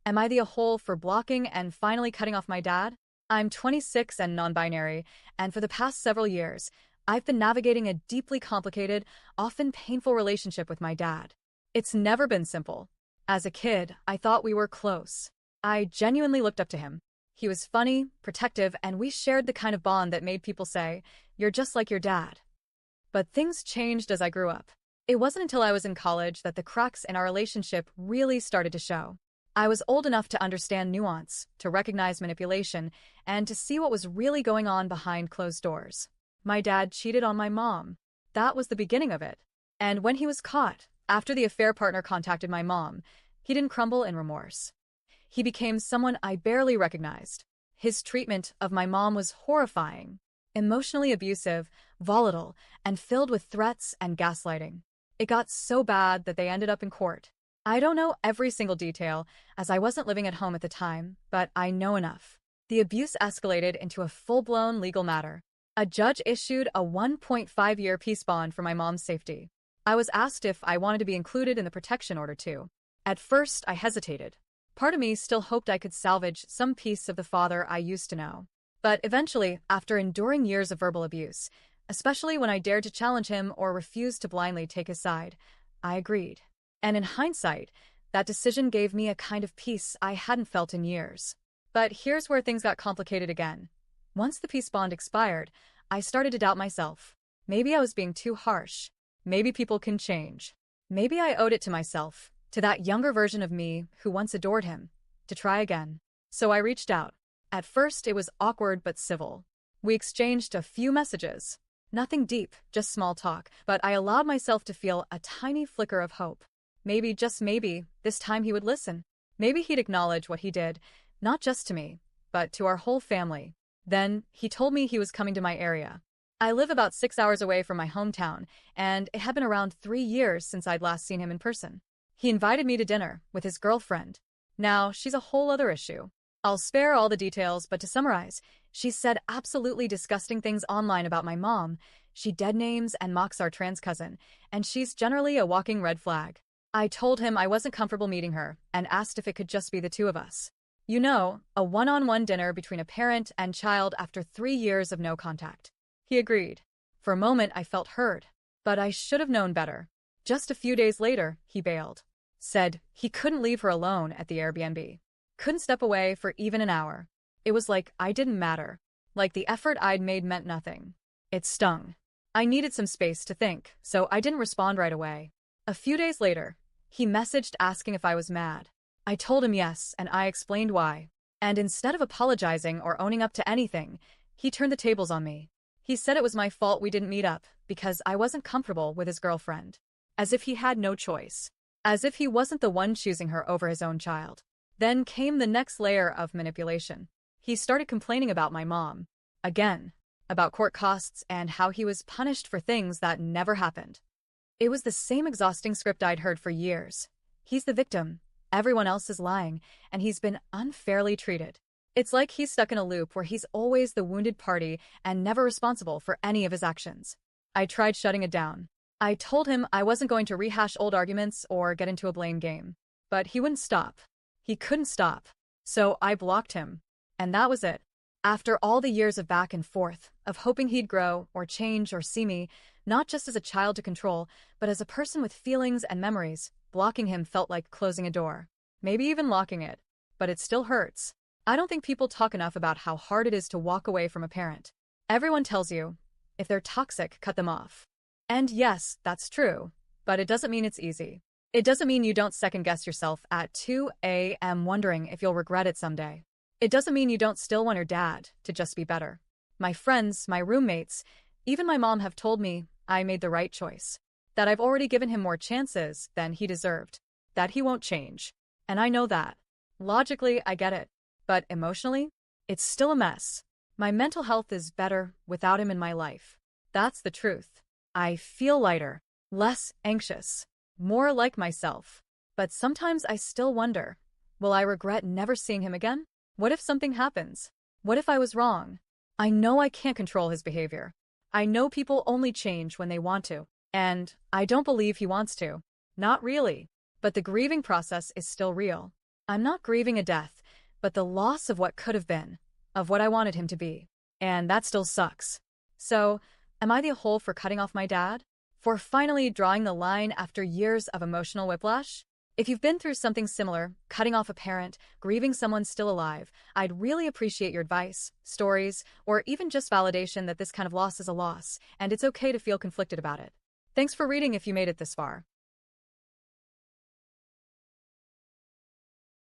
Am I the a-hole for blocking and finally cutting off my dad? I'm 26 and non-binary, and for the past several years, I've been navigating a deeply complicated, often painful relationship with my dad. It's never been simple. As a kid, I thought we were close. I genuinely looked up to him. He was funny, protective, and we shared the kind of bond that made people say, "You're just like your dad." But things changed as I grew up. It wasn't until I was in college that the cracks in our relationship really started to show. I was old enough to understand nuance, to recognize manipulation, and to see what was really going on behind closed doors. My dad cheated on my mom. That was the beginning of it. And when he was caught, after the affair partner contacted my mom, he didn't crumble in remorse. He became someone I barely recognized. His treatment of my mom was horrifying, emotionally abusive, volatile, and filled with threats and gaslighting. It got so bad that they ended up in court. I don't know every single detail, as I wasn't living at home at the time, but I know enough. The abuse escalated into a full-blown legal matter. A judge issued a 1.5-year peace bond for my mom's safety. I was asked if I wanted to be included in the protection order too. At first, I hesitated. Part of me still hoped I could salvage some piece of the father I used to know. But eventually, after enduring years of verbal abuse, especially when I dared to challenge him or refused to blindly take his side, I agreed. And in hindsight, that decision gave me a kind of peace I hadn't felt in years. But here's where things got complicated again. Once the peace bond expired, I started to doubt myself. Maybe I was being too harsh. Maybe people can change. Maybe I owed it to myself, to that younger version of me who once adored him, to try again. So I reached out. At first, it was awkward but civil. We exchanged a few messages. Nothing deep, just small talk, but I allowed myself to feel a tiny flicker of hope. Maybe, just maybe, this time he would listen. Maybe he'd acknowledge what he did, not just to me, but to our whole family. Then, he told me he was coming to my area. I live about 6 hours away from my hometown, and it had been around 3 years since I'd last seen him in person. He invited me to dinner with his girlfriend. Now, she's a whole other issue. I'll spare all the details, but to summarize, she said absolutely disgusting things online about my mom. She dead names and mocks our trans cousin, and she's generally a walking red flag. I told him I wasn't comfortable meeting her and asked if it could just be the two of us. You know, a one-on-one dinner between a parent and child after 3 years of no contact. He agreed. For a moment, I felt heard, but I should have known better. Just a few days later, he bailed. Said he couldn't leave her alone at the Airbnb. Couldn't step away for even an hour. It was like I didn't matter. Like the effort I'd made meant nothing. It stung. I needed some space to think, so I didn't respond right away. A few days later, he messaged asking if I was mad. I told him yes, and I explained why. And instead of apologizing or owning up to anything, he turned the tables on me. He said it was my fault we didn't meet up because I wasn't comfortable with his girlfriend. As if he had no choice. As if he wasn't the one choosing her over his own child. Then came the next layer of manipulation. He started complaining about my mom. Again. About court costs and how he was punished for things that never happened. It was the same exhausting script I'd heard for years. He's the victim, everyone else is lying, and he's been unfairly treated. It's like he's stuck in a loop where he's always the wounded party and never responsible for any of his actions. I tried shutting it down. I told him I wasn't going to rehash old arguments or get into a blame game. But he wouldn't stop. He couldn't stop. So I blocked him. And that was it. After all the years of back and forth, of hoping he'd grow or change or see me, not just as a child to control, but as a person with feelings and memories, blocking him felt like closing a door. Maybe even locking it. But it still hurts. I don't think people talk enough about how hard it is to walk away from a parent. Everyone tells you, if they're toxic, cut them off. And yes, that's true. But it doesn't mean it's easy. It doesn't mean you don't second-guess yourself at 2 a.m. wondering if you'll regret it someday. It doesn't mean you don't still want your dad to just be better. My friends, my roommates, even my mom have told me I made the right choice. That I've already given him more chances than he deserved. That he won't change. And I know that. Logically, I get it. But emotionally, it's still a mess. My mental health is better without him in my life. That's the truth. I feel lighter, less anxious, more like myself. But sometimes I still wonder, will I regret never seeing him again? What if something happens? What if I was wrong? I know I can't control his behavior. I know people only change when they want to. And I don't believe he wants to. Not really. But the grieving process is still real. I'm not grieving a death, but the loss of what could have been, of what I wanted him to be. And that still sucks. So, am I the whole for cutting off my dad? For finally drawing the line after years of emotional whiplash? If you've been through something similar, cutting off a parent, grieving someone still alive, I'd really appreciate your advice, stories, or even just validation that this kind of loss is a loss, and it's okay to feel conflicted about it. Thanks for reading if you made it this far.